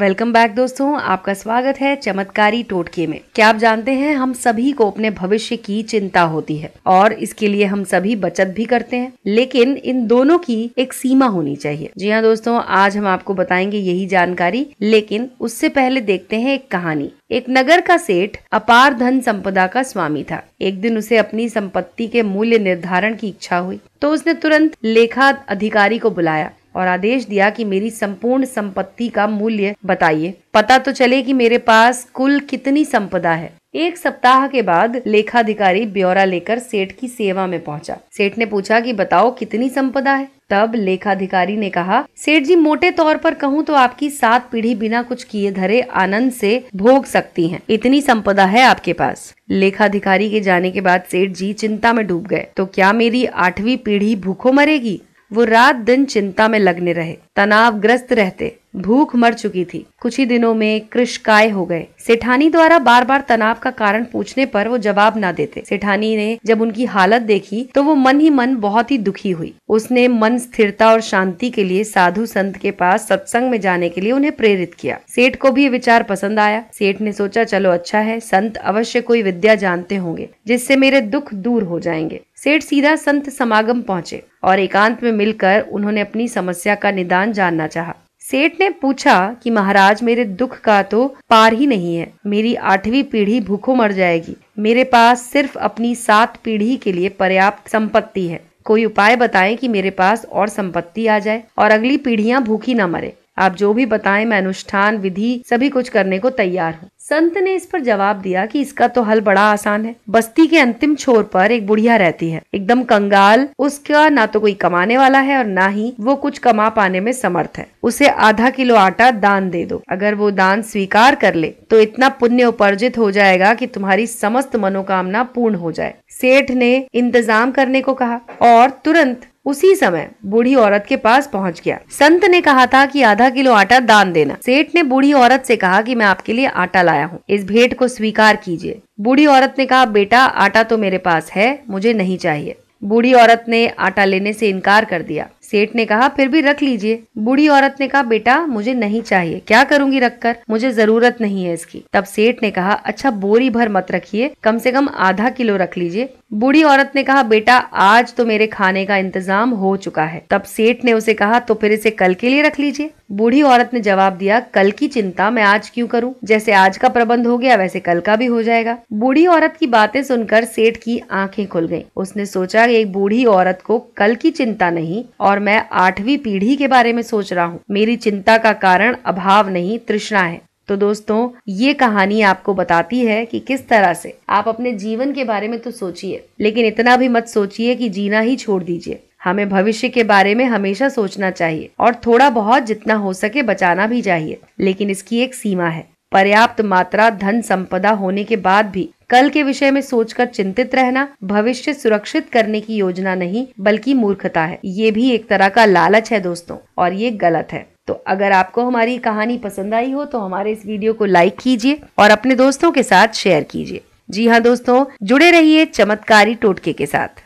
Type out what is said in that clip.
Welcome back दोस्तों, आपका स्वागत है चमत्कारी टोटके में। क्या आप जानते हैं, हम सभी को अपने भविष्य की चिंता होती है और इसके लिए हम सभी बचत भी करते हैं, लेकिन इन दोनों की एक सीमा होनी चाहिए। जी हाँ दोस्तों, आज हम आपको बताएंगे यही जानकारी, लेकिन उससे पहले देखते हैं एक कहानी। एक नगर का सेठ अपार धन संपदा का स्वामी था। एक दिन उसे अपनी संपत्ति के मूल्य निर्धारण की इच्छा हुई, तो उसने तुरंत लेखा अधिकारी को बुलाया और आदेश दिया कि मेरी संपूर्ण संपत्ति का मूल्य बताइए, पता तो चले कि मेरे पास कुल कितनी संपदा है। एक सप्ताह के बाद लेखाधिकारी ब्यौरा लेकर सेठ की सेवा में पहुंचा। सेठ ने पूछा कि बताओ कितनी संपदा है। तब लेखाधिकारी ने कहा, सेठ जी मोटे तौर पर कहूँ तो आपकी 7 पीढ़ी बिना कुछ किए धरे आनंद से भोग सकती हैं, इतनी संपदा है आपके पास। लेखाधिकारी के जाने के बाद सेठ जी चिंता में डूब गए। तो क्या मेरी 8वीं पीढ़ी भूखों मरेगी? वो रात दिन चिंता में लगने रहे, तनावग्रस्त रहते। भूख मर चुकी थी। कुछ ही दिनों में कृशकाय हो गए। सेठानी द्वारा बार बार तनाव का कारण पूछने पर वो जवाब ना देते। सेठानी ने जब उनकी हालत देखी तो वो मन ही मन बहुत ही दुखी हुई। उसने मन स्थिरता और शांति के लिए साधु संत के पास सत्संग में जाने के लिए उन्हें प्रेरित किया। सेठ को भी ये विचार पसंद आया। सेठ ने सोचा, चलो अच्छा है, संत अवश्य कोई विद्या जानते होंगे जिससे मेरे दुख दूर हो जाएंगे। सेठ सीधा संत समागम पहुंचे और एकांत में मिलकर उन्होंने अपनी समस्या का निदान जानना चाहा। सेठ ने पूछा कि महाराज, मेरे दुख का तो पार ही नहीं है। मेरी 8वीं पीढ़ी भूखों मर जाएगी। मेरे पास सिर्फ अपनी 7 पीढ़ी के लिए पर्याप्त संपत्ति है। कोई उपाय बताएं कि मेरे पास और संपत्ति आ जाए और अगली पीढ़ियां भूखी न मरे। आप जो भी बताएं, मैं अनुष्ठान विधि सभी कुछ करने को तैयार हूँ। संत ने इस पर जवाब दिया कि इसका तो हल बड़ा आसान है। बस्ती के अंतिम छोर पर एक बुढ़िया रहती है, एकदम कंगाल। उसका ना तो कोई कमाने वाला है और ना ही वो कुछ कमा पाने में समर्थ है। उसे आधा किलो आटा दान दे दो। अगर वो दान स्वीकार कर ले तो इतना पुण्य उपार्जित हो जाएगा कि तुम्हारी समस्त मनोकामना पूर्ण हो जाए। सेठ ने इंतजाम करने को कहा और तुरंत उसी समय बूढ़ी औरत के पास पहुंच गया। संत ने कहा था कि आधा किलो आटा दान देना। सेठ ने बूढ़ी औरत से कहा कि मैं आपके लिए आटा लाया हूँ, इस भेंट को स्वीकार कीजिए। बूढ़ी औरत ने कहा, बेटा आटा तो मेरे पास है, मुझे नहीं चाहिए। बूढ़ी औरत ने आटा लेने से इनकार कर दिया। सेठ ने कहा, फिर भी रख लीजिए। बूढ़ी औरत ने कहा, बेटा मुझे नहीं चाहिए, क्या करूंगी रखकर, मुझे जरूरत नहीं है इसकी। तब सेठ ने कहा, अच्छा बोरी भर मत रखिए, कम से कम आधा किलो रख लीजिए। बूढ़ी औरत ने कहा, बेटा आज तो मेरे खाने का इंतजाम हो चुका है। तब सेठ ने उसे कहा, तो फिर इसे कल के लिए रख लीजिए। बूढ़ी औरत ने जवाब दिया, कल की चिंता मैं आज क्यों करूं? जैसे आज का प्रबंध हो गया वैसे कल का भी हो जाएगा। बूढ़ी औरत की बातें सुनकर सेठ की आंखें खुल गईं। उसने सोचा कि एक बूढ़ी औरत को कल की चिंता नहीं और मैं 8वीं पीढ़ी के बारे में सोच रहा हूँ। मेरी चिंता का कारण अभाव नहीं, तृष्णा है। तो दोस्तों, ये कहानी आपको बताती है कि किस तरह से आप अपने जीवन के बारे में तो सोचिए, लेकिन इतना भी मत सोचिए कि जीना ही छोड़ दीजिए। हमें भविष्य के बारे में हमेशा सोचना चाहिए और थोड़ा बहुत जितना हो सके बचाना भी चाहिए, लेकिन इसकी एक सीमा है। पर्याप्त मात्रा धन संपदा होने के बाद भी कल के विषय में सोचकर चिंतित रहना भविष्य सुरक्षित करने की योजना नहीं बल्कि मूर्खता है। ये भी एक तरह का लालच है दोस्तों, और ये गलत है। तो अगर आपको हमारी कहानी पसंद आई हो तो हमारे इस वीडियो को लाइक कीजिए और अपने दोस्तों के साथ शेयर कीजिए। जी हाँ दोस्तों, जुड़े रहिए चमत्कारी टोटके के साथ।